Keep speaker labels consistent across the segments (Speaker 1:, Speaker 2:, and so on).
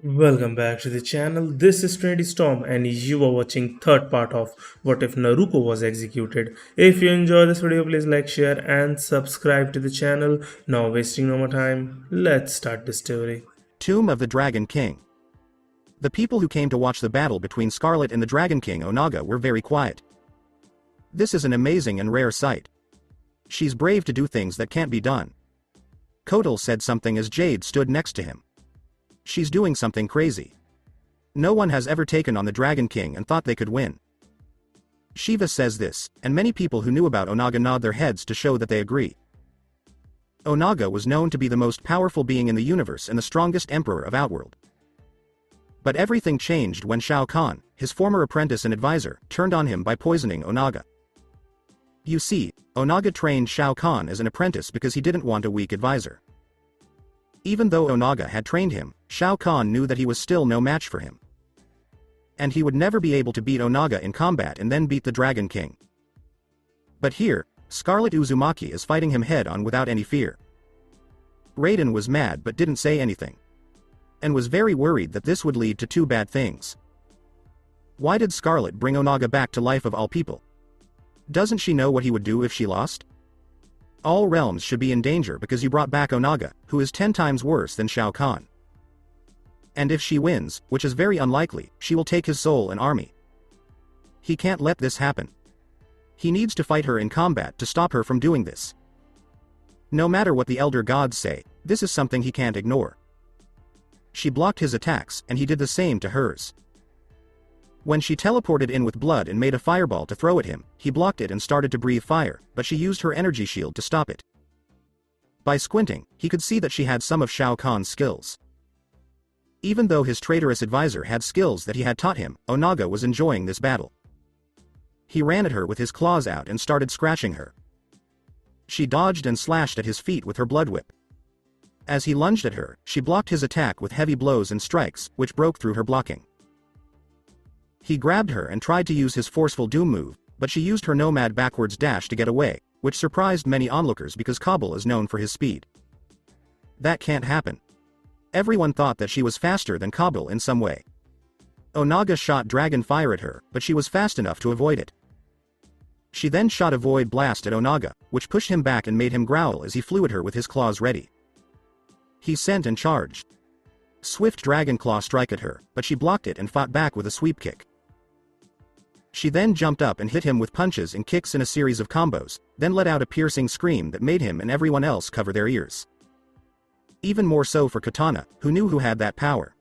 Speaker 1: Welcome back to the channel. This is Trinity Storm and you are watching third part of What If Naruko Was Executed. If you enjoy this video, please like, share and subscribe to the channel. Now wasting no more time, let's start the story.
Speaker 2: Tomb of the Dragon King. The people who came to watch the battle between Scarlet and the Dragon King Onaga were very quiet. This is an amazing and rare sight. She's brave to do things that can't be done. Kotal said something as Jade stood next to him. She's doing something crazy. No one has ever taken on the Dragon King and thought they could win. Shiva says this, and many people who knew about Onaga nod their heads to show that they agree. Onaga was known to be the most powerful being in the universe and the strongest emperor of Outworld. But everything changed when Shao Kahn, his former apprentice and advisor, turned on him by poisoning Onaga. You see, Onaga trained Shao Kahn as an apprentice because he didn't want a weak advisor. Even though Onaga had trained him, Shao Kahn knew that he was still no match for him. And he would never be able to beat Onaga in combat and then beat the Dragon King. But here, Scarlet Uzumaki is fighting him head-on without any fear. Raiden was mad but didn't say anything. And was very worried that this would lead to two bad things. Why did Scarlet bring Onaga back to life of all people? Doesn't she know what he would do if she lost? All realms should be in danger because you brought back Onaga, who is 10 times worse than Shao Kahn. And if she wins, which is very unlikely, she will take his soul and army. He can't let this happen. He needs to fight her in combat to stop her from doing this. No matter what the Elder Gods say, this is something he can't ignore. She blocked his attacks, and he did the same to hers. When she teleported in with blood and made a fireball to throw at him, he blocked it and started to breathe fire, but she used her energy shield to stop it. By squinting, he could see that she had some of Shao Kahn's skills. Even though his traitorous advisor had skills that he had taught him, Onaga was enjoying this battle. He ran at her with his claws out and started scratching her. She dodged and slashed at his feet with her blood whip. As he lunged at her, she blocked his attack with heavy blows and strikes, which broke through her blocking. He grabbed her and tried to use his forceful doom move, but she used her nomad backwards dash to get away, which surprised many onlookers because Kabul is known for his speed. That can't happen. Everyone thought that she was faster than Kabul in some way. Onaga shot dragon fire at her, but she was fast enough to avoid it. She then shot a void blast at Onaga, which pushed him back and made him growl as he flew at her with his claws ready. He sent and charged. Swift dragon claw strike at her, but she blocked it and fought back with a sweep kick. She then jumped up and hit him with punches and kicks in a series of combos, then let out a piercing scream that made him and everyone else cover their ears. Even more so for Katana, who knew who had that power.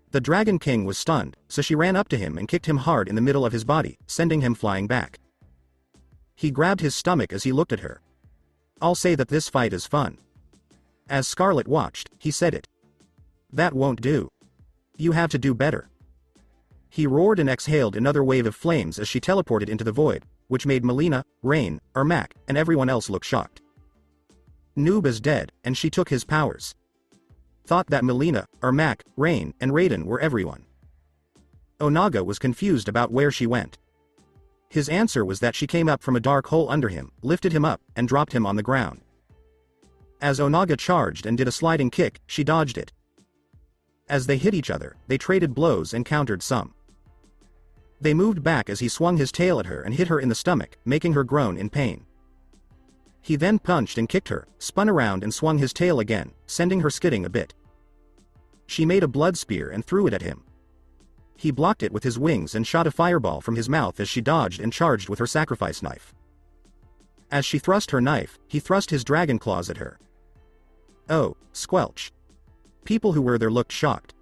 Speaker 2: The Dragon King was stunned, so she ran up to him and kicked him hard in the middle of his body, sending him flying back. He grabbed his stomach as he looked at her. I'll say that this fight is fun. As Scarlet watched, he said it. That won't do. You have to do better. He roared and exhaled another wave of flames as she teleported into the void, which made Melina, Rain, Ermac, and everyone else look shocked. Noob is dead, and she took his powers. Thought that Melina, Ermac, Rain, and Raiden were everyone. Onaga was confused about where she went. His answer was that she came up from a dark hole under him, lifted him up, and dropped him on the ground. As Onaga charged and did a sliding kick, she dodged it. As they hit each other, they traded blows and countered some. They moved back as he swung his tail at her and hit her in the stomach, making her groan in pain. He then punched and kicked her, spun around and swung his tail again, sending her skidding a bit. She made a blood spear and threw it at him. He blocked it with his wings and shot a fireball from his mouth as she dodged and charged with her sacrifice knife. As she thrust her knife, he thrust his dragon claws at her. Oh, squelch. People who were there looked shocked.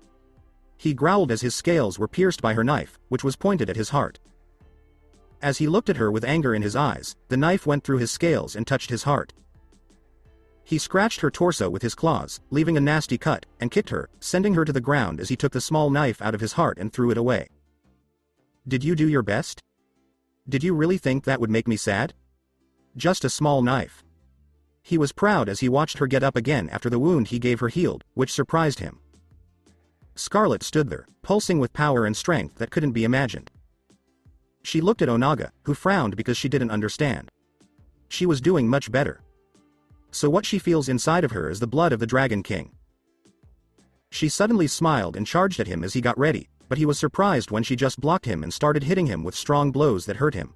Speaker 2: He growled as his scales were pierced by her knife, which was pointed at his heart. As he looked at her with anger in his eyes, the knife went through his scales and touched his heart. He scratched her torso with his claws, leaving a nasty cut, and kicked her, sending her to the ground as he took the small knife out of his heart and threw it away. Did you do your best? Did you really think that would make me sad? Just a small knife. He was proud as he watched her get up again after the wound he gave her healed, which surprised him. Scarlet stood there, pulsing with power and strength that couldn't be imagined. She looked at Onaga, who frowned because she didn't understand. She was doing much better. So what she feels inside of her is the blood of the Dragon King. She suddenly smiled and charged at him as he got ready, but he was surprised when she just blocked him and started hitting him with strong blows that hurt him.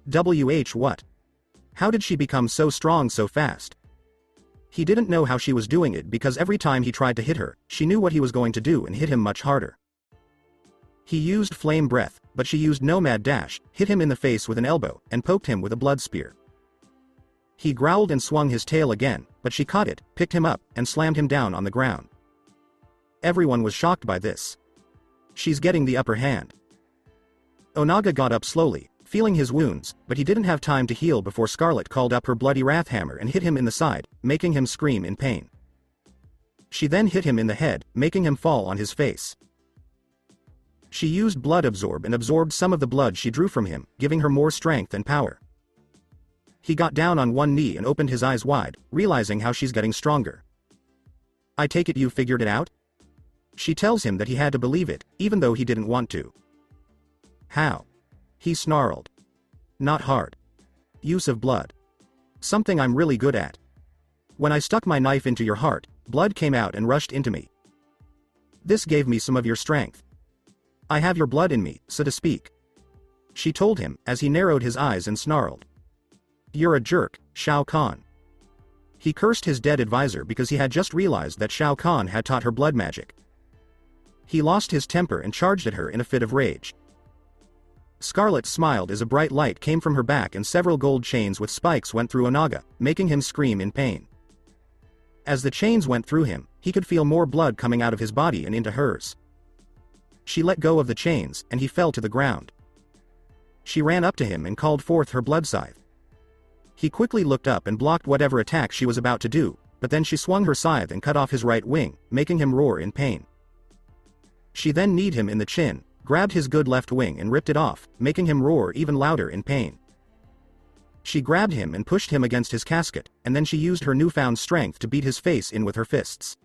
Speaker 2: What? How did she become so strong so fast? He didn't know how she was doing it because every time he tried to hit her, she knew what he was going to do and hit him much harder. He used flame breath, but she used nomad dash, hit him in the face with an elbow, and poked him with a blood spear. He growled and swung his tail again, but she caught it, picked him up, and slammed him down on the ground. Everyone was shocked by this. She's getting the upper hand. Onaga got up slowly, feeling his wounds, but he didn't have time to heal before Scarlet called up her bloody wrath hammer and hit him in the side, making him scream in pain. She then hit him in the head, making him fall on his face. She used blood absorb and absorbed some of the blood she drew from him, giving her more strength and power. He got down on one knee and opened his eyes wide, realizing how she's getting stronger. I take it you figured it out? She tells him that he had to believe it, even though he didn't want to. How? He snarled. Not hard. Use of blood. Something I'm really good at. When I stuck my knife into your heart, blood came out and rushed into me. This gave me some of your strength. I have your blood in me, so to speak. She told him, as he narrowed his eyes and snarled. You're a jerk, Shao Kahn. He cursed his dead advisor because he had just realized that Shao Kahn had taught her blood magic. He lost his temper and charged at her in a fit of rage. Scarlet smiled as a bright light came from her back and several gold chains with spikes went through Onaga, making him scream in pain. As the chains went through him, he could feel more blood coming out of his body and into hers. She let go of the chains, and he fell to the ground. She ran up to him and called forth her blood scythe. He quickly looked up and blocked whatever attack she was about to do, but then she swung her scythe and cut off his right wing, making him roar in pain. She then kneed him in the chin, grabbed his good left wing and ripped it off, making him roar even louder in pain. She grabbed him and pushed him against his casket, and then she used her newfound strength to beat his face in with her fists.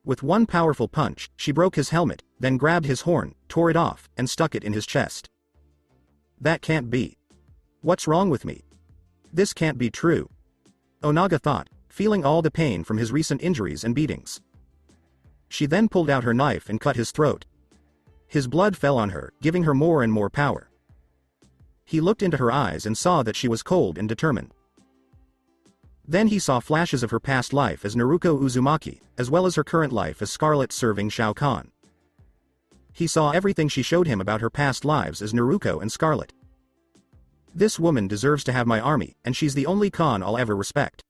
Speaker 2: With one powerful punch, she broke his helmet, then grabbed his horn, tore it off, and stuck it in his chest. That can't be. What's wrong with me? This can't be true. Onaga thought, feeling all the pain from his recent injuries and beatings. She then pulled out her knife and cut his throat. His blood fell on her, giving her more and more power. He looked into her eyes and saw that she was cold and determined. Then he saw flashes of her past life as Naruko Uzumaki, as well as her current life as Scarlet serving Shao Kahn. He saw everything she showed him about her past lives as Naruko and Scarlet. This woman deserves to have my army, and she's the only Kahn I'll ever respect.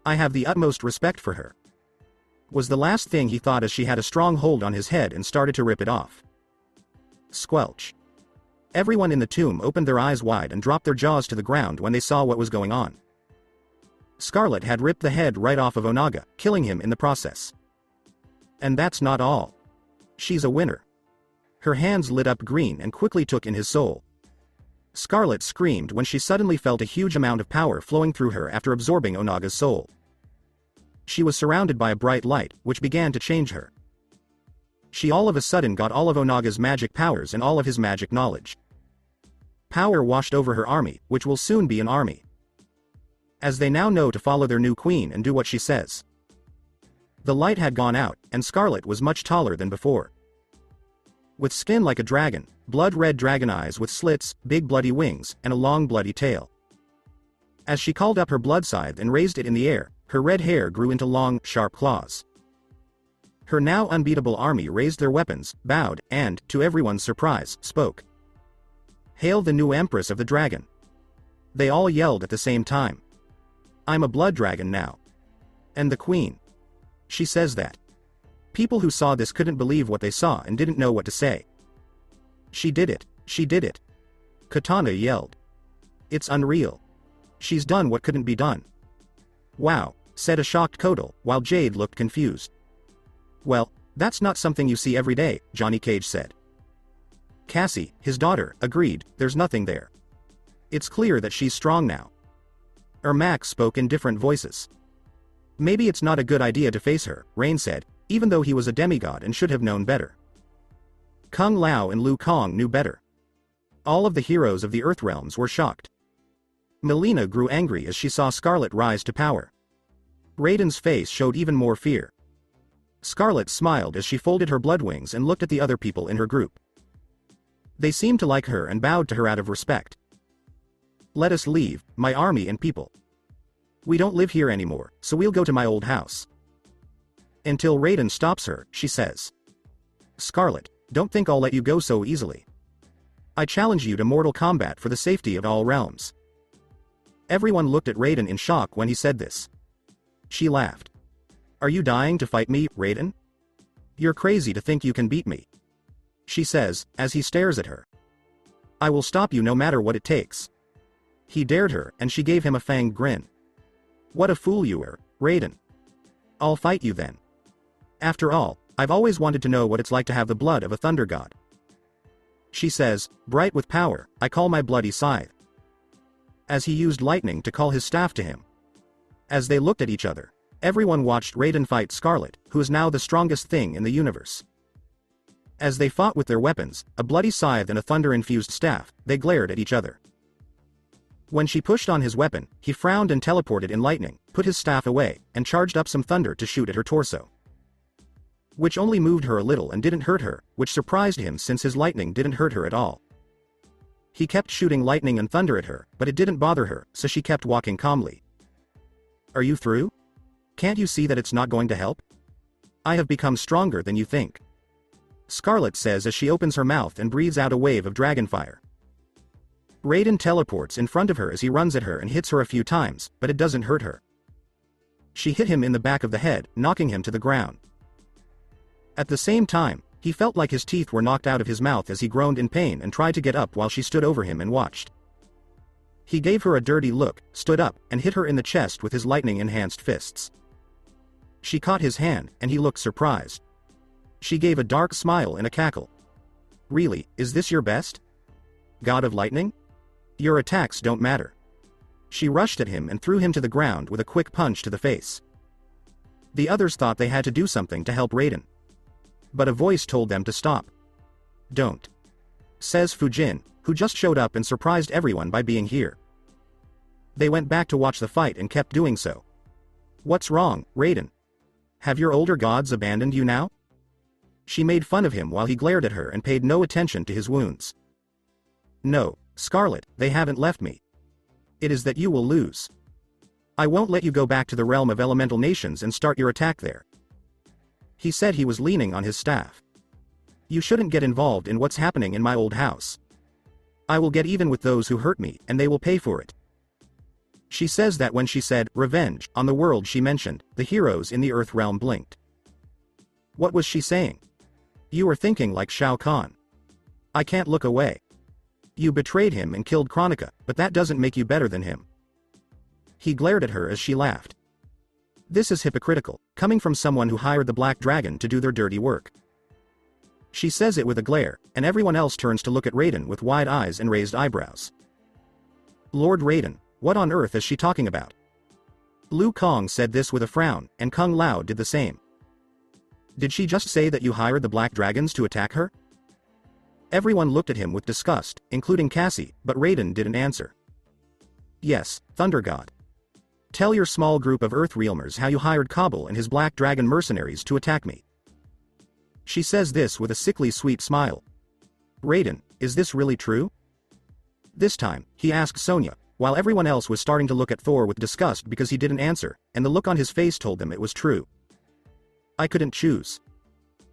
Speaker 2: I have the utmost respect for her. Was the last thing he thought as she had a strong hold on his head and started to rip it off. Squelch. Everyone in the tomb opened their eyes wide and dropped their jaws to the ground when they saw what was going on. Scarlet had ripped the head right off of Onaga, killing him in the process. And that's not all. She's a winner. Her hands lit up green and quickly took in his soul. Scarlet screamed when she suddenly felt a huge amount of power flowing through her after absorbing Onaga's soul. She was surrounded by a bright light, which began to change her. She all of a sudden got all of Onaga's magic powers and all of his magic knowledge. Power washed over her army, which will soon be an army. As they now know to follow their new queen and do what she says. The light had gone out, and Scarlet was much taller than before. With skin like a dragon, blood-red dragon eyes with slits, big bloody wings, and a long bloody tail. As she called up her blood scythe and raised it in the air, her red hair grew into long, sharp claws. Her now unbeatable army raised their weapons, bowed, and, to everyone's surprise, spoke. Hail the new Empress of the Dragon. They all yelled at the same time. I'm a blood dragon now. And the queen. She says that. People who saw this couldn't believe what they saw and didn't know what to say. She did it, she did it. Katana yelled. It's unreal. She's done what couldn't be done. Wow, said a shocked Kodal, while Jade looked confused. Well, that's not something you see every day, Johnny Cage said. Cassie, his daughter, agreed, there's nothing there. It's clear that she's strong now. Ermac spoke in different voices. Maybe it's not a good idea to face her, Rain said, even though he was a demigod and should have known better. Kung Lao and Liu Kang knew better. All of the heroes of the Earth realms were shocked. Melina grew angry as she saw Scarlet rise to power. Raiden's face showed even more fear. Scarlet smiled as she folded her blood wings and looked at the other people in her group. They seemed to like her and bowed to her out of respect. Let us leave, my army and people. We don't live here anymore, so we'll go to my old house. Until Raiden stops her, she says. Scarlet, don't think I'll let you go so easily. I challenge you to mortal combat for the safety of all realms. Everyone looked at Raiden in shock when he said this. She laughed. Are you dying to fight me, Raiden? You're crazy to think you can beat me. She says, as he stares at her. I will stop you no matter what it takes. He dared her, and she gave him a fanged grin. What a fool you were, Raiden. I'll fight you then. After all, I've always wanted to know what it's like to have the blood of a thunder god. She says, bright with power, I call my bloody scythe. As he used lightning to call his staff to him. As they looked at each other, everyone watched Raiden fight Scarlet, who is now the strongest thing in the universe. As they fought with their weapons, a bloody scythe and a thunder-infused staff, they glared at each other. When she pushed on his weapon, he frowned and teleported in lightning, put his staff away, and charged up some thunder to shoot at her torso. Which only moved her a little and didn't hurt her, which surprised him since his lightning didn't hurt her at all. He kept shooting lightning and thunder at her, but it didn't bother her, so she kept walking calmly. Are you through? Can't you see that it's not going to help? I have become stronger than you think. Scarlet says as she opens her mouth and breathes out a wave of dragon fire. Raiden teleports in front of her as he runs at her and hits her a few times, but it doesn't hurt her. She hit him in the back of the head, knocking him to the ground. At the same time, he felt like his teeth were knocked out of his mouth as he groaned in pain and tried to get up while she stood over him and watched. He gave her a dirty look, stood up, and hit her in the chest with his lightning-enhanced fists. She caught his hand, and he looked surprised. She gave a dark smile and a cackle. Really, is this your best? God of Lightning? Your attacks don't matter. She rushed at him and threw him to the ground with a quick punch to the face. The others thought they had to do something to help Raiden. But a voice told them to stop. Don't. Says Fujin, who just showed up and surprised everyone by being here. They went back to watch the fight and kept doing so. What's wrong, Raiden? Have your older gods abandoned you now? She made fun of him while he glared at her and paid no attention to his wounds. No, Scarlet, they haven't left me. It is that you will lose. I won't let you go back to the realm of elemental nations and start your attack there. He said he was leaning on his staff. You shouldn't get involved in what's happening in my old house. I will get even with those who hurt me, and they will pay for it. She says that when she said, revenge, on the world she mentioned, the heroes in the Earth realm blinked. What was she saying? You are thinking like Shao Kahn. I can't look away. You betrayed him and killed Kronika, but that doesn't make you better than him. He glared at her as she laughed. This is hypocritical, coming from someone who hired the Black Dragon to do their dirty work. She says it with a glare, and everyone else turns to look at Raiden with wide eyes and raised eyebrows. Lord Raiden, what on earth is she talking about? Liu Kang said this with a frown, and Kung Lao did the same. Did she just say that you hired the Black Dragons to attack her? Everyone looked at him with disgust, including Cassie, but Raiden didn't answer. Yes, Thunder God. Tell your small group of Earth Realmers how you hired Kabul and his Black Dragon mercenaries to attack me. She says this with a sickly sweet smile. Raiden, is this really true? This time, he asked Sonya, while everyone else was starting to look at Thor with disgust because he didn't answer, and the look on his face told them it was true. I couldn't choose.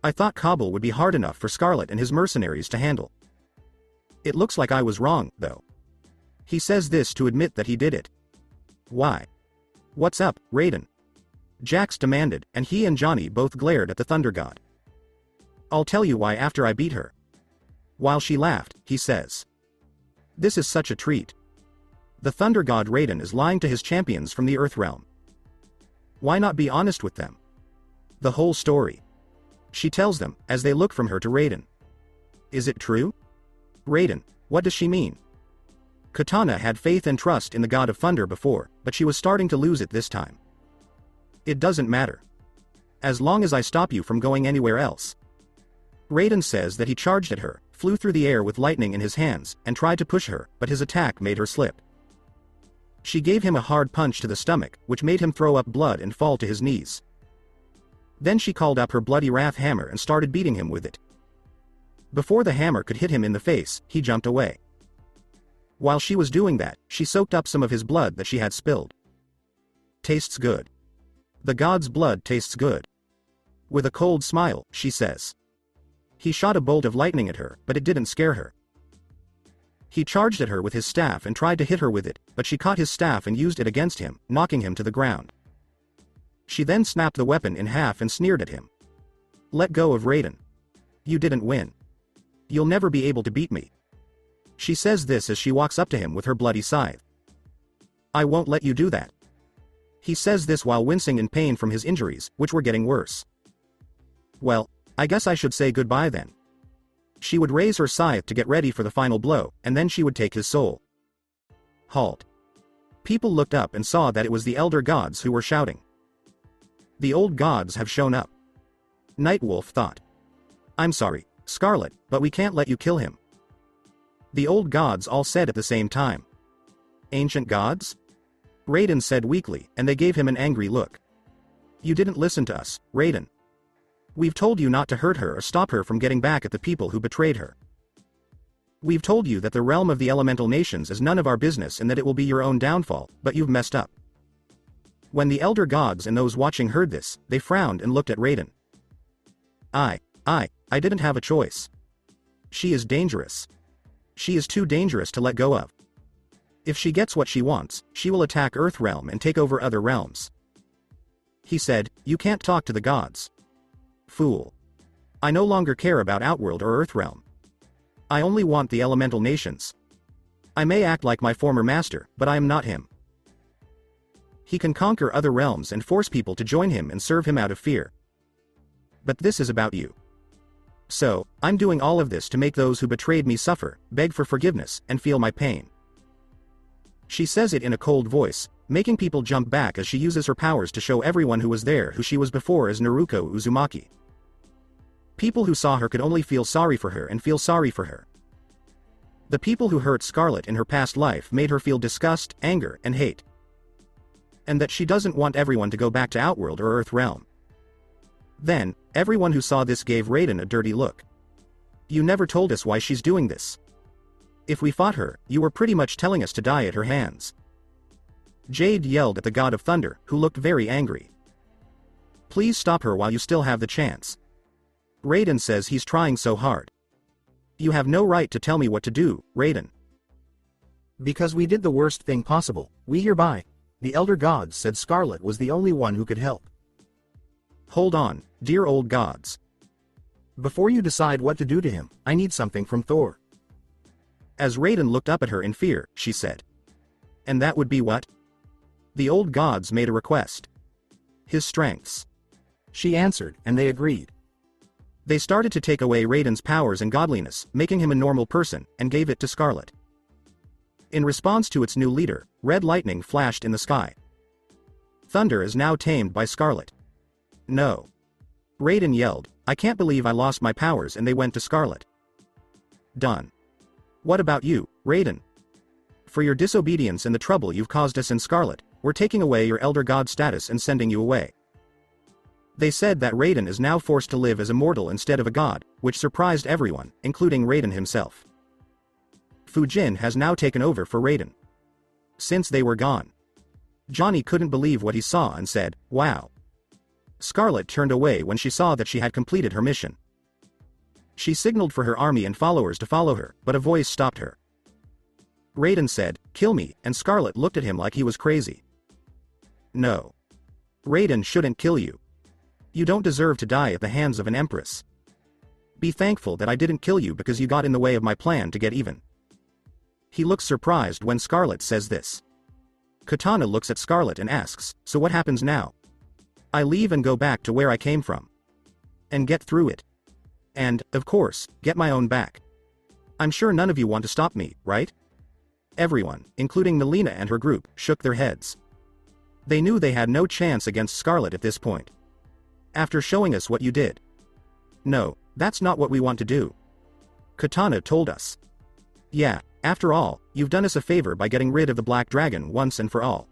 Speaker 2: I thought Kabul would be hard enough for Scarlet and his mercenaries to handle. It looks like I was wrong, though. He says this to admit that he did it. Why? What's up, Raiden? Jax demanded, and he and Johnny both glared at the Thunder God. I'll tell you why after I beat her. While she laughed, he says. This is such a treat. The Thunder God Raiden is lying to his champions from the Earth realm. Why not be honest with them? The whole story. She tells them, as they look from her to Raiden. Is it true? Raiden, what does she mean? Katana had faith and trust in the God of Thunder before, but she was starting to lose it this time. It doesn't matter. As long as I stop you from going anywhere else. Raiden says that he charged at her, flew through the air with lightning in his hands, and tried to push her, but his attack made her slip. She gave him a hard punch to the stomach, which made him throw up blood and fall to his knees. Then she called up her bloody wrath hammer and started beating him with it. Before the hammer could hit him in the face, he jumped away. While she was doing that, she soaked up some of his blood that she had spilled. Tastes good. The god's blood tastes good. With a cold smile, she says. He shot a bolt of lightning at her, but it didn't scare her. He charged at her with his staff and tried to hit her with it, but she caught his staff and used it against him, knocking him to the ground. She then snapped the weapon in half and sneered at him. Let go of Raiden. You didn't win. You'll never be able to beat me. She says this as she walks up to him with her bloody scythe. I won't let you do that. He says this while wincing in pain from his injuries, which were getting worse. Well, I guess I should say goodbye then. She would raise her scythe to get ready for the final blow, and then she would take his soul. Halt. People looked up and saw that it was the elder gods who were shouting. The old gods have shown up. Nightwolf thought. I'm sorry, Scarlet, but we can't let you kill him. The old gods all said at the same time. Ancient gods? Raiden said weakly, and they gave him an angry look. You didn't listen to us, Raiden. We've told you not to hurt her or stop her from getting back at the people who betrayed her. We've told you that the realm of the elemental nations is none of our business and that it will be your own downfall, but you've messed up. When the elder gods and those watching heard this, they frowned and looked at Raiden. I didn't have a choice. She is dangerous. She is too dangerous to let go of. If she gets what she wants, she will attack Earthrealm and take over other realms. He said, you can't talk to the gods. Fool. I no longer care about Outworld or Earthrealm. I only want the elemental nations. I may act like my former master, but I am not him. He can conquer other realms and force people to join him and serve him out of fear. But this is about you. So, I'm doing all of this to make those who betrayed me suffer, beg for forgiveness, and feel my pain. She says it in a cold voice, making people jump back as she uses her powers to show everyone who was there who she was before as Naruko Uzumaki. People who saw her could only feel sorry for her and feel sorry for her. The people who hurt Scarlet in her past life made her feel disgust, anger, and hate. And that she doesn't want everyone to go back to Outworld or Earthrealm. Then, everyone who saw this gave Raiden a dirty look. You never told us why she's doing this. If we fought her, you were pretty much telling us to die at her hands. Jade yelled at the God of Thunder, who looked very angry. Please stop her while you still have the chance. Raiden says he's trying so hard. You have no right to tell me what to do, Raiden.
Speaker 3: Because we did the worst thing possible, we hereby. The elder gods said Scarlet was the only one who could help.
Speaker 2: Hold on, dear old gods.
Speaker 3: Before you decide what to do to him, I need something from Thor.
Speaker 2: As Raiden looked up at her in fear, she said. And that would be what? The old gods made a request. His strengths.
Speaker 3: She answered, and they agreed.
Speaker 2: They started to take away Raiden's powers and godliness, making him a normal person, and gave it to Scarlet. In response to its new leader, red lightning flashed in the sky. Thunder is now tamed by Scarlet. No. Raiden yelled, I can't believe I lost my powers and they went to Scarlet. Done. What about you, Raiden? For your disobedience and the trouble you've caused us in Scarlet, we're taking away your elder god status and sending you away. They said that Raiden is now forced to live as a mortal instead of a god, which surprised everyone, including Raiden himself. Fujin has now taken over for Raiden. Since they were gone, Johnny couldn't believe what he saw and said, wow. Scarlet turned away when she saw that she had completed her mission. She signaled for her army and followers to follow her, but a voice stopped her. Raiden said, kill me, and Scarlet looked at him like he was crazy. No. Raiden shouldn't kill you. You don't deserve to die at the hands of an empress. Be thankful that I didn't kill you because you got in the way of my plan to get even. He looks surprised when Scarlet says this. Katana looks at Scarlet and asks, so what happens now? I leave and go back to where I came from. And get through it. And, of course, get my own back. I'm sure none of you want to stop me, right? Everyone, including Melina and her group, shook their heads. They knew they had no chance against Scarlet at this point. After showing us what you did. No, that's not what we want to do. Katana told us. Yeah, after all, you've done us a favor by getting rid of the Black Dragon once and for all.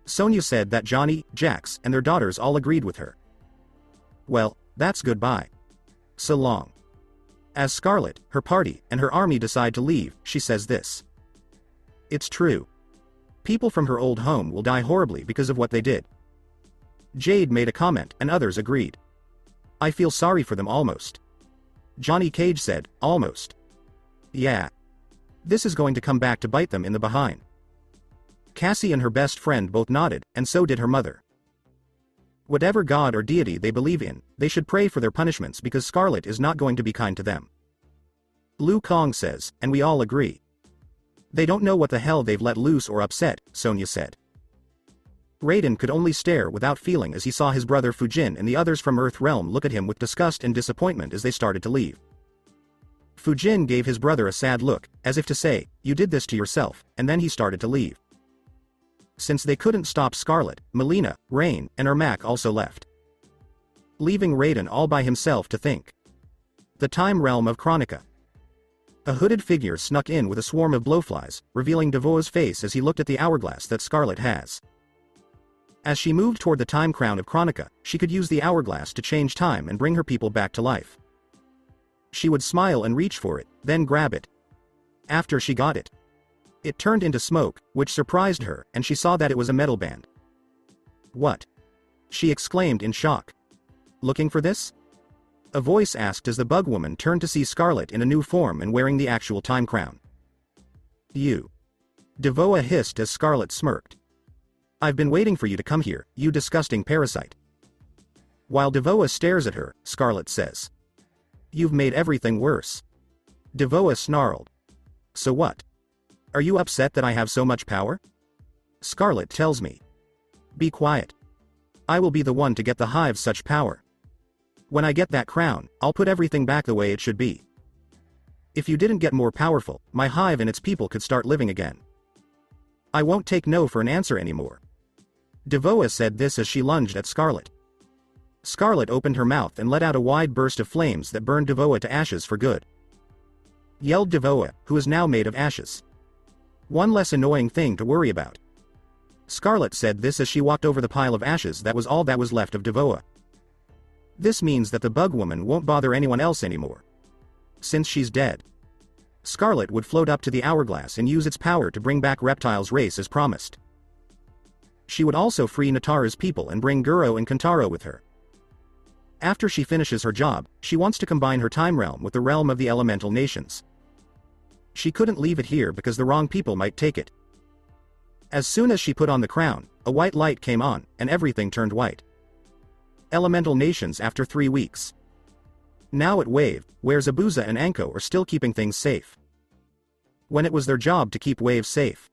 Speaker 2: Sonya said that Johnny, Jax, and their daughters all agreed with her. Well, that's goodbye. So long. As Scarlet, her party, and her army decide to leave, she says this. It's true. People from her old home will die horribly because of what they did. Jade made a comment, and others agreed. I feel sorry for them almost. Johnny Cage said, almost. Yeah. This is going to come back to bite them in the behind. Cassie and her best friend both nodded, and so did her mother. Whatever god or deity they believe in, they should pray for their punishments because Scarlet is not going to be kind to them. Liu Kang says, and we all agree. They don't know what the hell they've let loose or upset, Sonya said. Raiden could only stare without feeling as he saw his brother Fujin and the others from Earth Realm look at him with disgust and disappointment as they started to leave. Fujin gave his brother a sad look, as if to say, you did this to yourself, and then he started to leave. Since they couldn't stop Scarlet, Melina, Rain, and Ermac also left, leaving Raiden all by himself to think. The time realm of Kronika. A hooded figure snuck in with a swarm of blowflies, revealing Devoa's face as he looked at the hourglass that Scarlet has. As she moved toward the time crown of Kronika, she could use the hourglass to change time and bring her people back to life. She would smile and reach for it, then grab it. After she got it, it turned into smoke, which surprised her, and she saw that it was a metal band. What? She exclaimed in shock. Looking for this? A voice asked as the bug woman turned to see Scarlet in a new form and wearing the actual time crown. You. Devoa hissed as Scarlet smirked. I've been waiting for you to come here, you disgusting parasite. While Devoa stares at her, Scarlet says. You've made everything worse. Devoa snarled. So what? Are you upset that I have so much power? Scarlet tells me. Be quiet. I will be the one to get the hive such power. When I get that crown, I'll put everything back the way it should be. If you didn't get more powerful, my hive and its people could start living again. I won't take no for an answer anymore. Devoa said this as she lunged at Scarlet. Scarlet opened her mouth and let out a wide burst of flames that burned Devoa to ashes for good. Yelled Devoa, who is now made of ashes. One less annoying thing to worry about. Scarlet said this as she walked over the pile of ashes that was all that was left of Devoa. This means that the bug woman won't bother anyone else anymore. Since she's dead, Scarlet would float up to the hourglass and use its power to bring back Reptile's race as promised. She would also free Natara's people and bring Guro and Kentaro with her. After she finishes her job, she wants to combine her time realm with the realm of the elemental nations. She couldn't leave it here because the wrong people might take it. As soon as she put on the crown, a white light came on, and everything turned white. Elemental nations after 3 weeks. Now at Wave, where Zabuza and Anko are still keeping things safe. When it was their job to keep Wave safe,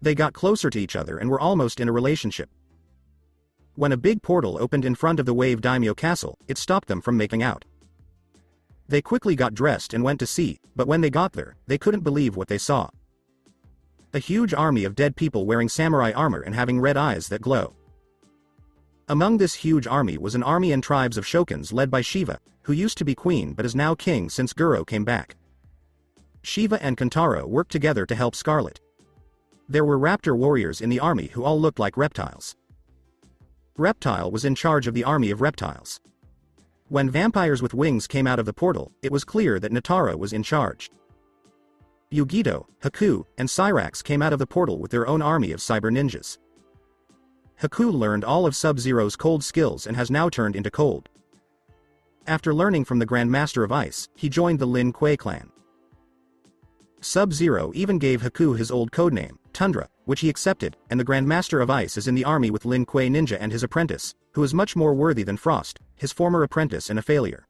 Speaker 2: they got closer to each other and were almost in a relationship. When a big portal opened in front of the Wave Daimyo Castle, it stopped them from making out. They quickly got dressed and went to see, but when they got there, they couldn't believe what they saw. A huge army of dead people wearing samurai armor and having red eyes that glow. Among this huge army was an army and tribes of Shokans led by Shiva, who used to be queen but is now king since Guro came back. Shiva and Kentaro worked together to help Scarlet. There were raptor warriors in the army who all looked like reptiles. Reptile was in charge of the army of reptiles. When vampires with wings came out of the portal, it was clear that Natara was in charge. Yugito, Haku, and Cyrax came out of the portal with their own army of cyber ninjas. Haku learned all of Sub-Zero's cold skills and has now turned into cold. After learning from the Grand Master of Ice, he joined the Lin Kuei clan. Sub-Zero even gave Haku his old codename, Tundra, which he accepted, and the Grand Master of Ice is in the army with Lin Kuei Ninja and his apprentice, who is much more worthy than Frost, his former apprentice and a failure.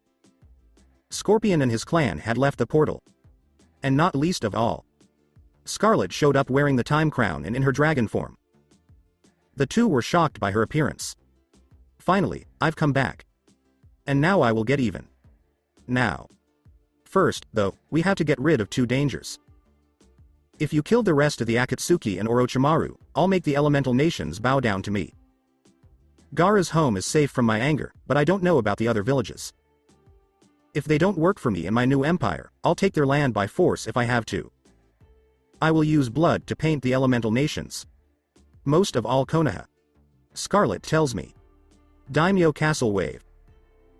Speaker 2: Scorpion and his clan had left the portal. And not least of all, Scarlet showed up wearing the time crown and in her dragon form. The two were shocked by her appearance. Finally, I've come back. And now I will get even. Now. First, though, we have to get rid of 2 dangers. If you kill the rest of the Akatsuki and Orochimaru, I'll make the elemental nations bow down to me. Gaara's home is safe from my anger, but I don't know about the other villages. If they don't work for me in my new empire, I'll take their land by force if I have to. I will use blood to paint the elemental nations. Most of all Konoha. Scarlet tells me. Daimyo Castle Wave.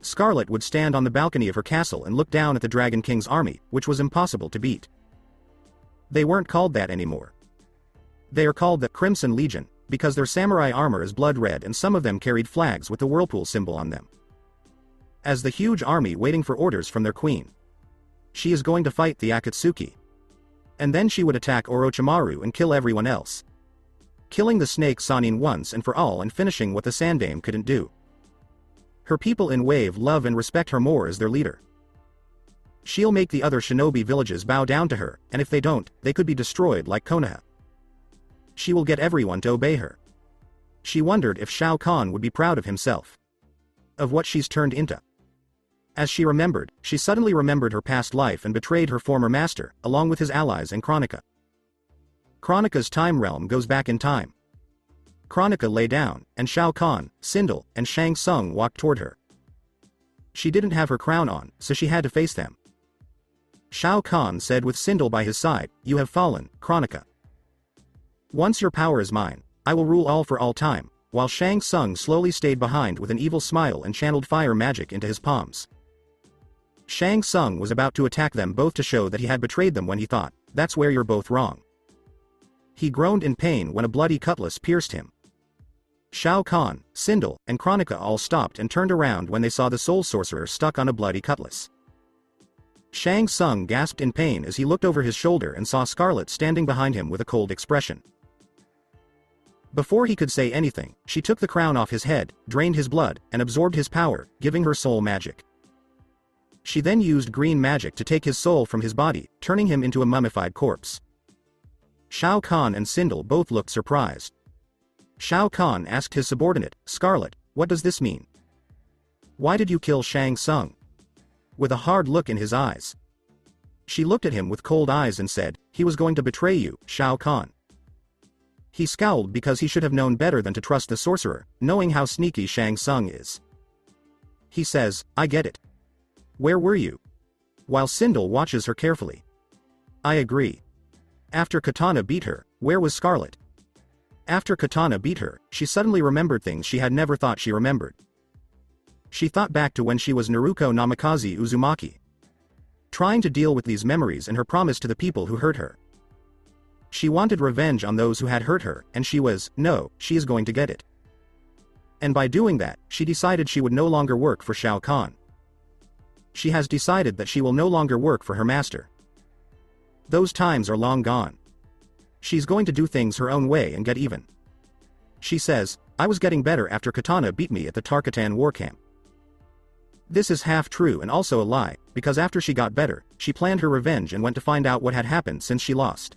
Speaker 2: Scarlet would stand on the balcony of her castle and look down at the Dragon King's army, which was impossible to beat. They weren't called that anymore. They are called the Crimson Legion, because their samurai armor is blood red and some of them carried flags with the whirlpool symbol on them. As the huge army waiting for orders from their queen. She is going to fight the Akatsuki. And then she would attack Orochimaru and kill everyone else. Killing the snake Sannin once and for all and finishing what the Sandaime couldn't do. Her people in Wave love and respect her more as their leader. She'll make the other shinobi villages bow down to her, and if they don't, they could be destroyed like Konoha. She will get everyone to obey her. She wondered if Shao Kahn would be proud of himself. Of what she's turned into. As she remembered, she suddenly remembered her past life and betrayed her former master, along with his allies and Kronika. Kronika's time realm goes back in time. Kronika lay down, and Shao Kahn, Sindel, and Shang Tsung walked toward her. She didn't have her crown on, so she had to face them. Shao Kahn said with Sindel by his side, "You have fallen, Kronika. Once your power is mine, I will rule all for all time," while Shang Tsung slowly stayed behind with an evil smile and channeled fire magic into his palms. Shang Tsung was about to attack them both to show that he had betrayed them when he thought, "That's where you're both wrong." He groaned in pain when a bloody cutlass pierced him. Shao Kahn, Sindel, and Kronika all stopped and turned around when they saw the soul sorcerer stuck on a bloody cutlass. Shang Tsung gasped in pain as he looked over his shoulder and saw Scarlet standing behind him with a cold expression. Before he could say anything, she took the crown off his head, drained his blood, and absorbed his power, giving her soul magic. She then used green magic to take his soul from his body, turning him into a mummified corpse. Shao Kahn and Sindel both looked surprised. Shao Kahn asked his subordinate, "Scarlet, what does this mean? Why did you kill Shang Tsung?" With a hard look in his eyes. She looked at him with cold eyes and said, "He was going to betray you, Shao Kahn." He scowled because he should have known better than to trust the sorcerer, knowing how sneaky Shang Tsung is. He says, "I get it. Where were you?" While Sindel watches her carefully. "I agree. After Katana beat her, where was Scarlet?" After Katana beat her, she suddenly remembered things she had never thought she remembered. She thought back to when she was Naruko Namikaze Uzumaki. Trying to deal with these memories and her promise to the people who hurt her. She wanted revenge on those who had hurt her, and she is going to get it. And by doing that, she decided she would no longer work for Shao Kahn. She has decided that she will no longer work for her master. Those times are long gone. She's going to do things her own way and get even. She says, "I was getting better after Katana beat me at the Tarkatan war camp." This is half true and also a lie, because after she got better, she planned her revenge and went to find out what had happened since she lost.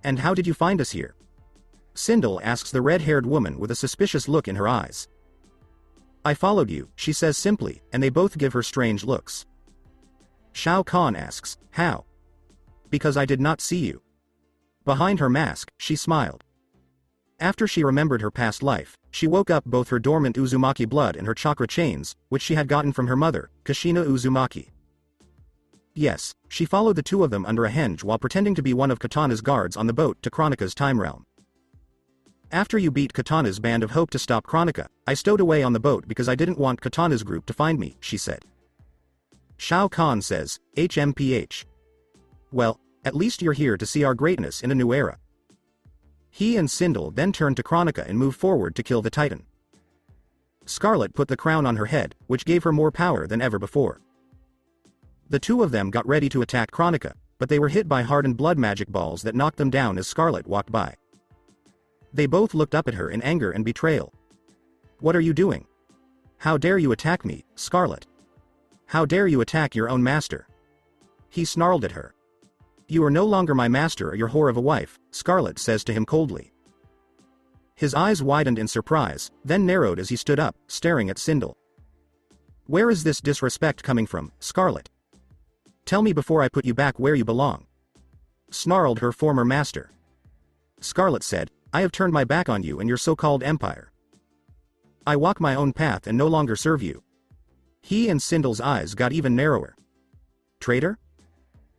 Speaker 2: "And how did you find us here?" Sindel asks the red-haired woman with a suspicious look in her eyes. "I followed you," she says simply, and they both give her strange looks. Shao Kahn asks, "How?" "Because I did not see you." Behind her mask, she smiled. After she remembered her past life, she woke up both her dormant Uzumaki blood and her chakra chains, which she had gotten from her mother, Kushina Uzumaki. Yes, she followed the two of them under a henge while pretending to be one of Katana's guards on the boat to Kronika's time realm. "After you beat Katana's band of hope to stop Kronika, I stowed away on the boat because I didn't want Katana's group to find me," she said. Shao Kahn says, "HMPH. Well, at least you're here to see our greatness in a new era." He and Sindel then turned to Kronika and moved forward to kill the Titan. Scarlet put the crown on her head, which gave her more power than ever before. The two of them got ready to attack Kronika, but they were hit by hardened blood magic balls that knocked them down as Scarlet walked by. They both looked up at her in anger and betrayal. "What are you doing? How dare you attack me, Scarlet? How dare you attack your own master?" He snarled at her. "You are no longer my master or your whore of a wife," Scarlet says to him coldly. His eyes widened in surprise, then narrowed as he stood up, staring at Sindel. "Where is this disrespect coming from, Scarlet? Tell me before I put you back where you belong," snarled her former master. Scarlet said, "I have turned my back on you and your so-called empire. I walk my own path and no longer serve you." He and Sindel's eyes got even narrower. "Traitor?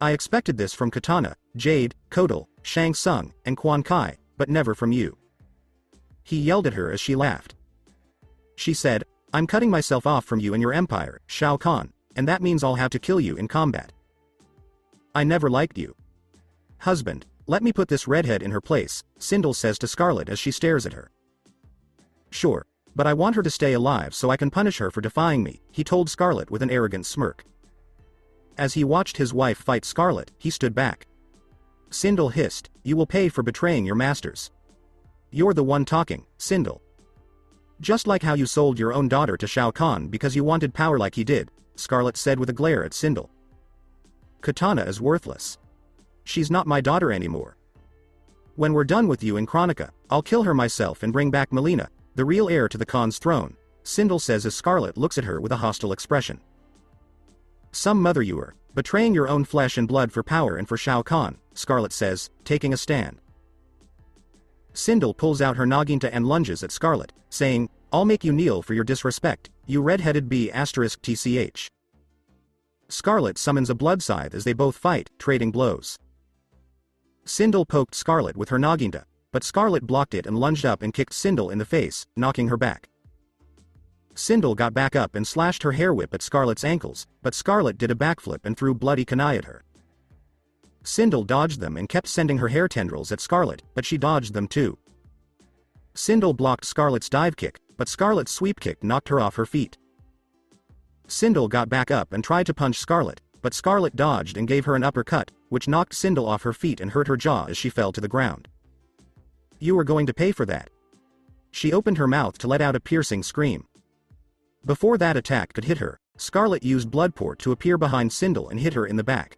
Speaker 2: I expected this from Katana, Jade, Kodal, Shang Tsung, and Quan Kai, but never from you." He yelled at her as she laughed. She said, I'm cutting myself off from you and your empire, Shao Kahn, and that means I'll have to kill you in combat. I never liked you. Husband, let me put this redhead in her place, Sindel says to Scarlet as she stares at her. Sure, but I want her to stay alive so I can punish her for defying me, he told Scarlet with an arrogant smirk. As he watched his wife fight Scarlet, he stood back. Sindel hissed, you will pay for betraying your masters. You're the one talking, Sindel. Just like how you sold your own daughter to Shao Kahn because you wanted power like he did, Scarlet said with a glare at Sindel. Katana is worthless. She's not my daughter anymore. When we're done with you in Kronika, I'll kill her myself and bring back Melina, the real heir to the Khan's throne, Sindel says as Scarlet looks at her with a hostile expression. Some mother you are, betraying your own flesh and blood for power and for Shao Kahn, Scarlet says, taking a stand. Sindel pulls out her naginta and lunges at Scarlet, saying, I'll make you kneel for your disrespect, you red-headed B***tch. Scarlet summons a blood scythe as they both fight, trading blows. Sindel poked Scarlet with her naginta, but Scarlet blocked it and lunged up and kicked Sindel in the face, knocking her back. Sindel got back up and slashed her hair whip at Scarlet's ankles, but Scarlet did a backflip and threw bloody kunai at her. Sindel dodged them and kept sending her hair tendrils at Scarlet, but she dodged them too. Sindel blocked Scarlet's dive kick, but Scarlet's sweep kick knocked her off her feet. Sindel got back up and tried to punch Scarlet, but Scarlet dodged and gave her an uppercut, which knocked Sindel off her feet and hurt her jaw as she fell to the ground. You were going to pay for that. She opened her mouth to let out a piercing scream. Before that attack could hit her, Scarlet used Bloodport to appear behind Sindel and hit her in the back.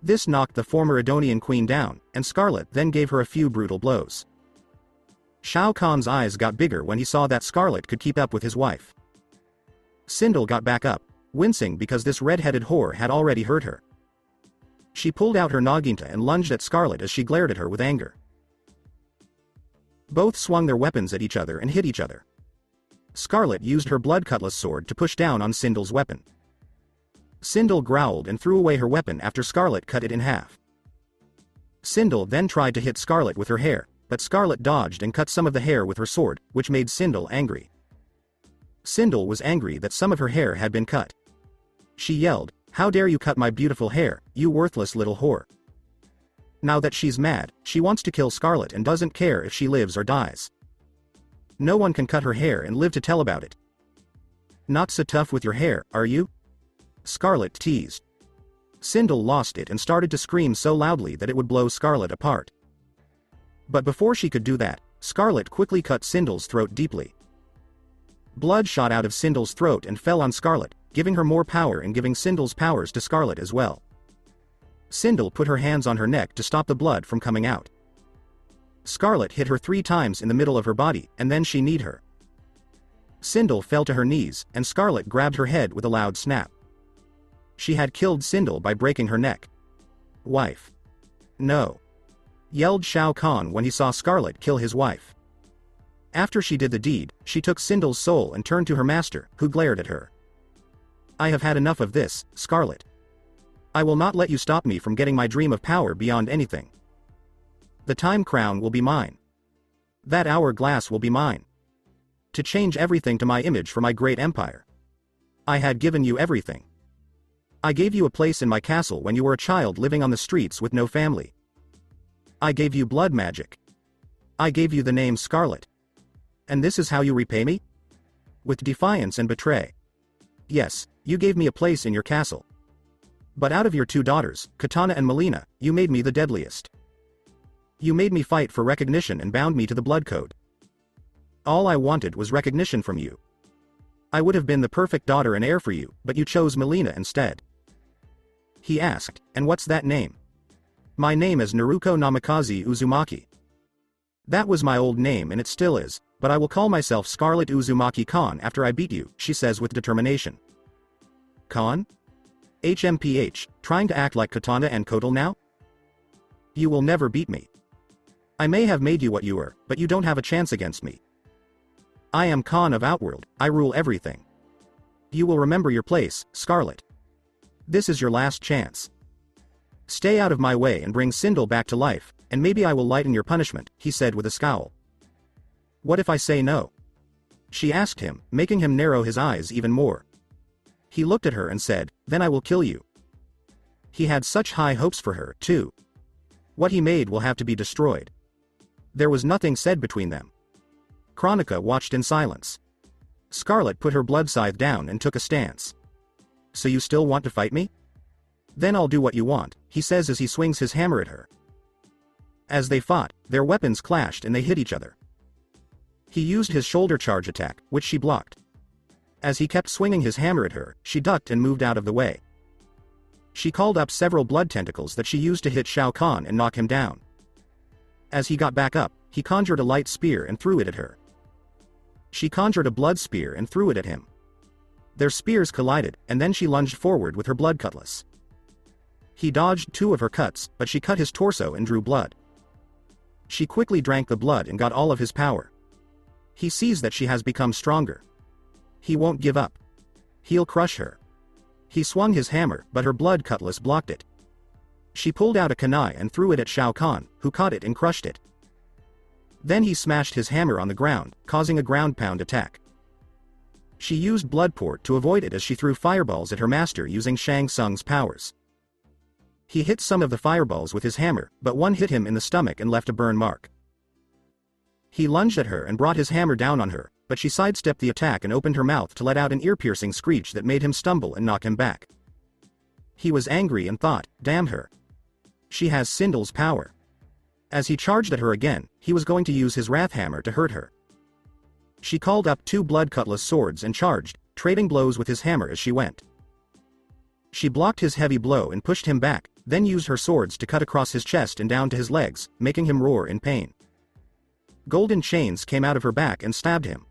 Speaker 2: This knocked the former Edonian queen down, and Scarlet then gave her a few brutal blows. Shao Kahn's eyes got bigger when he saw that Scarlet could keep up with his wife. Sindel got back up, wincing because this red-headed whore had already hurt her. She pulled out her naginta and lunged at Scarlet as she glared at her with anger. Both swung their weapons at each other and hit each other. Scarlet used her blood cutlass sword to push down on Sindel's weapon. Sindel growled and threw away her weapon after Scarlet cut it in half. Sindel then tried to hit Scarlet with her hair, but Scarlet dodged and cut some of the hair with her sword, which made Sindel angry. Sindel was angry that some of her hair had been cut. She yelled, "How dare you cut my beautiful hair, you worthless little whore." Now that she's mad, she wants to kill Scarlet and doesn't care if she lives or dies. No one can cut her hair and live to tell about it. Not so tough with your hair, are you? Scarlet teased. Sindel lost it and started to scream so loudly that it would blow Scarlet apart. But before she could do that, Scarlet quickly cut Sindel's throat deeply. Blood shot out of Sindel's throat and fell on Scarlet, giving her more power and giving Sindel's powers to Scarlet as well. Sindel put her hands on her neck to stop the blood from coming out. Scarlet hit her 3 times in the middle of her body, and then she kneed her. Sindel fell to her knees, and Scarlet grabbed her head with a loud snap. She had killed Sindel by breaking her neck. Wife. No. Yelled Shao Kahn when he saw Scarlet kill his wife. After she did the deed, she took Sindel's soul and turned to her master, who glared at her. I have had enough of this, Scarlet. I will not let you stop me from getting my dream of power beyond anything. The time crown will be mine. That hourglass will be mine. To change everything to my image for my great empire. I had given you everything. I gave you a place in my castle when you were a child living on the streets with no family. I gave you blood magic. I gave you the name Scarlet. And this is how you repay me? With defiance and betray. Yes, you gave me a place in your castle. But out of your 2 daughters, Katana and Melina, you made me the deadliest. You made me fight for recognition and bound me to the blood code. All I wanted was recognition from you. I would have been the perfect daughter and heir for you, but you chose Melina instead. He asked, and what's that name? My name is Naruko Namikaze Uzumaki. That was my old name and it still is, but I will call myself Scarlet Uzumaki Kahn after I beat you, she says with determination. Kahn? HMPH, trying to act like Katana and Kotal now? You will never beat me. I may have made you what you are, but you don't have a chance against me. I am Kahn of Outworld, I rule everything. You will remember your place, Scarlet. This is your last chance. Stay out of my way and bring Sindel back to life, and maybe I will lighten your punishment, he said with a scowl. What if I say no? She asked him, making him narrow his eyes even more. He looked at her and said, "Then I will kill you." He had such high hopes for her, too. What he made will have to be destroyed. There was nothing said between them. Kronika watched in silence. Scarlet put her blood scythe down and took a stance. "So you still want to fight me? Then I'll do what you want," he says as he swings his hammer at her. As they fought, their weapons clashed and they hit each other. He used his shoulder charge attack, which she blocked. As he kept swinging his hammer at her, she ducked and moved out of the way. She called up several blood tentacles that she used to hit Shao Kahn and knock him down. As he got back up, he conjured a light spear and threw it at her. She conjured a blood spear and threw it at him. Their spears collided, and then she lunged forward with her blood cutlass. He dodged 2 of her cuts, but she cut his torso and drew blood. She quickly drank the blood and got all of his power. He sees that she has become stronger. He won't give up. He'll crush her. He swung his hammer, but her blood cutlass blocked it. She pulled out a kunai and threw it at Shao Kahn, who caught it and crushed it. Then he smashed his hammer on the ground, causing a ground pound attack. She used blood port to avoid it as she threw fireballs at her master using Shang Tsung's powers. He hit some of the fireballs with his hammer, but one hit him in the stomach and left a burn mark. He lunged at her and brought his hammer down on her, but she sidestepped the attack and opened her mouth to let out an ear-piercing screech that made him stumble and knock him back. He was angry and thought, "Damn her. She has Sindel's power." As he charged at her again, he was going to use his wrath hammer to hurt her. She called up 2 blood cutlass swords and charged, trading blows with his hammer as she went. She blocked his heavy blow and pushed him back, then used her swords to cut across his chest and down to his legs, making him roar in pain. Golden chains came out of her back and stabbed him.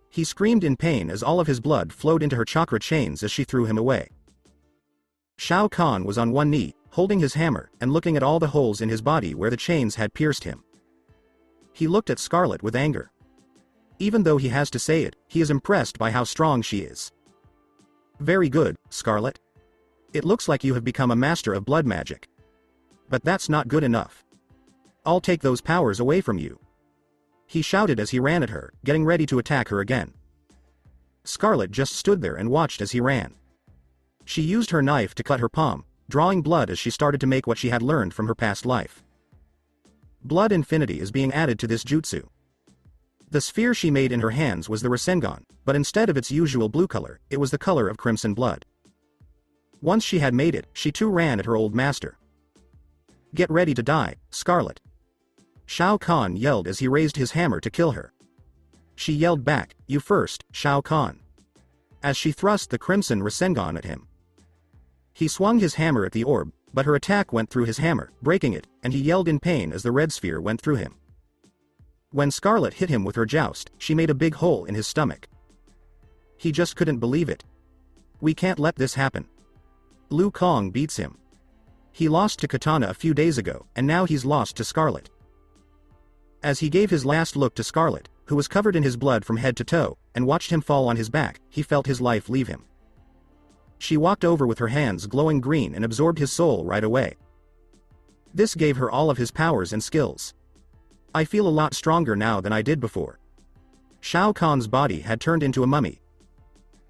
Speaker 2: He screamed in pain as all of his blood flowed into her chakra chains as she threw him away. Shao Kahn was on one knee, holding his hammer, and looking at all the holes in his body where the chains had pierced him. He looked at Scarlet with anger. Even though he has to say it, he is impressed by how strong she is. "Very good, Scarlet. It looks like you have become a master of blood magic. But that's not good enough. I'll take those powers away from you," he shouted as he ran at her, getting ready to attack her again. Scarlet just stood there and watched as he ran. She used her knife to cut her palm, drawing blood as she started to make what she had learned from her past life. Blood infinity is being added to this jutsu. The sphere she made in her hands was the Rasengan, but instead of its usual blue color, it was the color of crimson blood. Once she had made it, she too ran at her old master. "Get ready to die, Scarlet." Shao Kahn yelled as he raised his hammer to kill her. She yelled back, "You first, Shao Kahn," as she thrust the crimson Rasengan at him. He swung his hammer at the orb, but her attack went through his hammer, breaking it, and he yelled in pain as the red sphere went through him. When Scarlet hit him with her joust, she made a big hole in his stomach. He just couldn't believe it. "We can't let this happen." Liu Kang beats him. He lost to Katana a few days ago, and now he's lost to Scarlet. As he gave his last look to Scarlet, who was covered in his blood from head to toe, and watched him fall on his back, he felt his life leave him. She walked over with her hands glowing green and absorbed his soul right away. This gave her all of his powers and skills. "I feel a lot stronger now than I did before." Shao Kahn's body had turned into a mummy.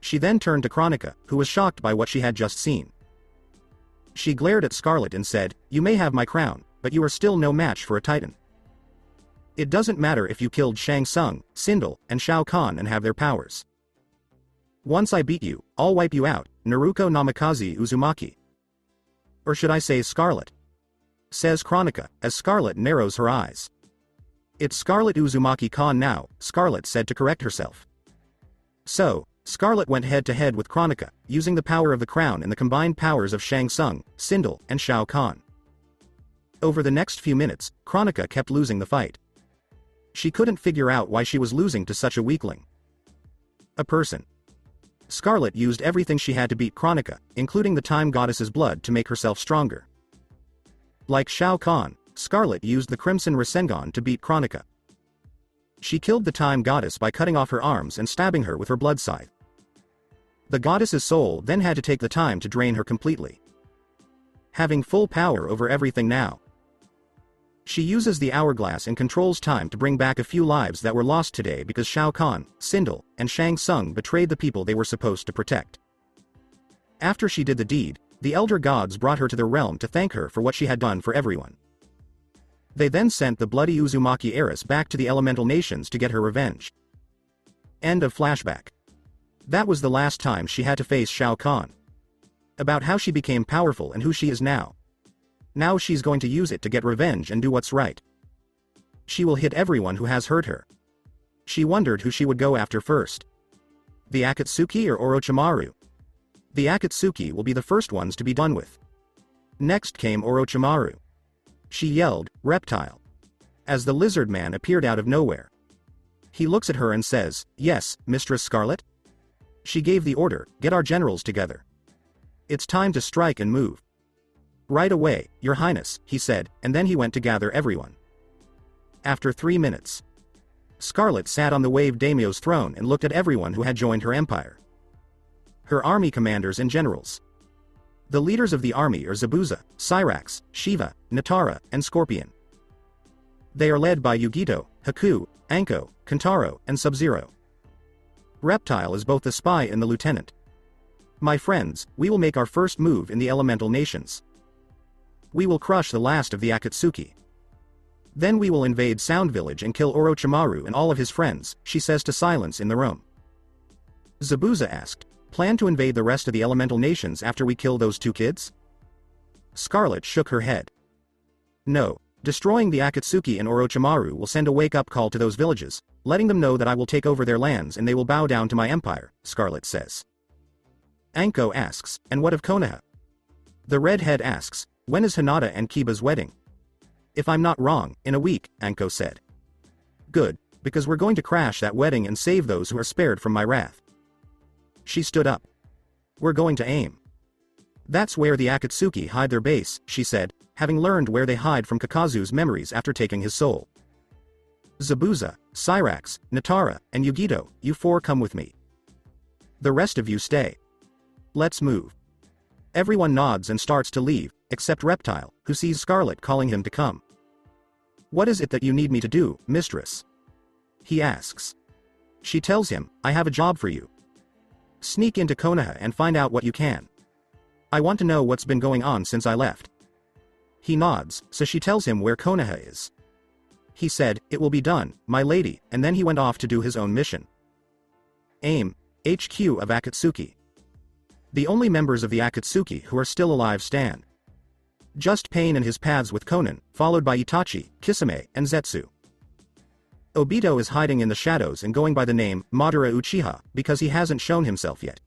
Speaker 2: She then turned to Kronika, who was shocked by what she had just seen. She glared at Scarlet and said, "You may have my crown, but you are still no match for a titan. It doesn't matter if you killed Shang Tsung, Sindel, and Shao Kahn and have their powers. Once I beat you, I'll wipe you out, Naruko Namikaze Uzumaki." "Or should I say Scarlet?" says Kronika, as Scarlet narrows her eyes. "It's Scarlet Uzumaki Khan now," Scarlet said to correct herself. So, Scarlet went head-to-head with Kronika, using the power of the crown and the combined powers of Shang Tsung, Sindel, and Shao Kahn. Over the next few minutes, Kronika kept losing the fight. She couldn't figure out why she was losing to such a weakling. A person. Scarlet used everything she had to beat Kronika, including the Time Goddess's blood to make herself stronger. Like Shao Kahn, Scarlet used the Crimson Rasengan to beat Kronika. She killed the Time Goddess by cutting off her arms and stabbing her with her blood scythe. The goddess's soul then had to take the time to drain her completely. Having full power over everything now. She uses the hourglass and controls time to bring back a few lives that were lost today because Shao Kahn, Sindel, and Shang Tsung betrayed the people they were supposed to protect. After she did the deed, the elder gods brought her to their realm to thank her for what she had done for everyone. They then sent the bloody Uzumaki heiress back to the elemental nations to get her revenge. End of flashback. That was the last time she had to face Shao Kahn. About how she became powerful and who she is now. Now she's going to use it to get revenge and do what's right. She will hit everyone who has hurt her. She wondered who she would go after first. The Akatsuki or Orochimaru? The Akatsuki will be the first ones to be done with. Next came Orochimaru. She yelled, "Reptile!" as the lizard man appeared out of nowhere. He looks at her and says, "Yes, Mistress Scarlet?" She gave the order, "Get our generals together. It's time to strike and move." "Right away, Your Highness," he said, and then he went to gather everyone. After 3 minutes, Scarlet sat on the wave daimyo's throne and looked at everyone who had joined her empire. Her army commanders and generals. The leaders of the army are Zabuza, Cyrax, Shiva, Natara, and Scorpion. They are led by Yugito, Haku, Anko, Kentaro, and Sub-Zero. Reptile is both the spy and the lieutenant. My friends, we will make our first move in the elemental nations. We will crush the last of the Akatsuki. Then we will invade Sound Village and kill Orochimaru and all of his friends, she says to silence in the room. Zabuza asked, "Plan to invade the rest of the elemental nations after we kill those 2 kids?" Scarlet shook her head. "No, destroying the Akatsuki and Orochimaru will send a wake-up call to those villages, letting them know that I will take over their lands and they will bow down to my empire," Scarlet says. Anko asks, "And what of Konoha?" The redhead asks, "When is Hinata and Kiba's wedding?" "If I'm not wrong, in a week," Anko said. "Good, because we're going to crash that wedding and save those who are spared from my wrath." She stood up. "We're going to aim. That's where the Akatsuki hide their base," she said, having learned where they hide from Kakazu's memories after taking his soul. "Zabuza, Cyrax, Natara, and Yugito, you 4 come with me. The rest of you stay. Let's move." Everyone nods and starts to leave, except Reptile, who sees Scarlet calling him to come. "What is it that you need me to do, mistress?" he asks. She tells him, "I have a job for you. Sneak into Konoha and find out what you can. I want to know what's been going on since I left." He nods, so she tells him where Konoha is. He said, "It will be done, my lady," and then he went off to do his own mission. AIM, HQ of Akatsuki. The only members of the Akatsuki who are still alive stand. Just Pain and his paths with Konan, followed by Itachi, Kisame, and Zetsu. Obito is hiding in the shadows and going by the name Madara Uchiha because he hasn't shown himself yet.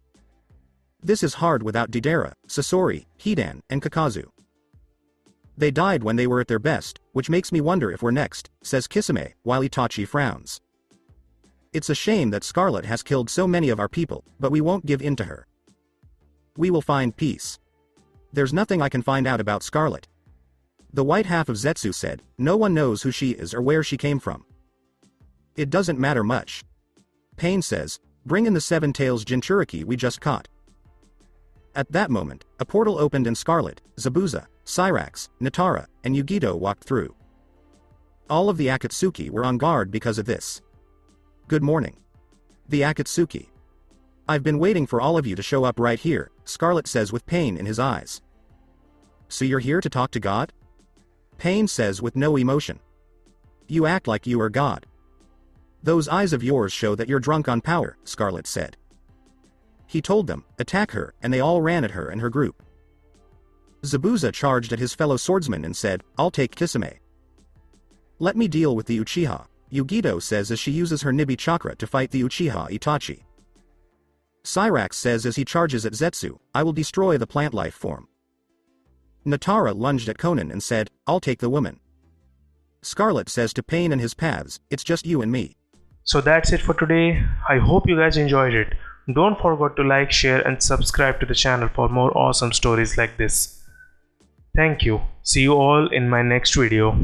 Speaker 2: This is hard without Deidara, Sasori, Hidan, and Kakazu. They died when they were at their best, which makes me wonder if we're next, says Kisame, while Itachi frowns. It's a shame that Scarlet has killed so many of our people, but we won't give in to her. We will find peace. There's nothing I can find out about Scarlet. The white half of Zetsu said, "No one knows who she is or where she came from." It doesn't matter much. Pain says, "Bring in the 7 Tails Jinchuriki we just caught." At that moment, a portal opened and Scarlet, Zabuza, Cyrax, Natara, and Yugito walked through. All of the Akatsuki were on guard because of this. "Good morning. The Akatsuki. I've been waiting for all of you to show up right here," Scarlet says with pain in his eyes. "So you're here to talk to God?" Pain says with no emotion. "You act like you are God. Those eyes of yours show that you're drunk on power," Scarlet said. He told them, "Attack her," and they all ran at her and her group. Zabuza charged at his fellow swordsman and said, "I'll take Kisame. Let me deal with the Uchiha," Yugito says as she uses her Nibi chakra to fight the Uchiha Itachi. Cyrax says as he charges at Zetsu, "I will destroy the plant life form." Natara lunged at Konan and said, "I'll take the woman." Scarlet says to Pain and his paths, "It's just you and me."
Speaker 1: So that's it for today. I hope you guys enjoyed it. Don't forget to like, share and subscribe to the channel for more awesome stories like this. Thank you. See you all in my next video.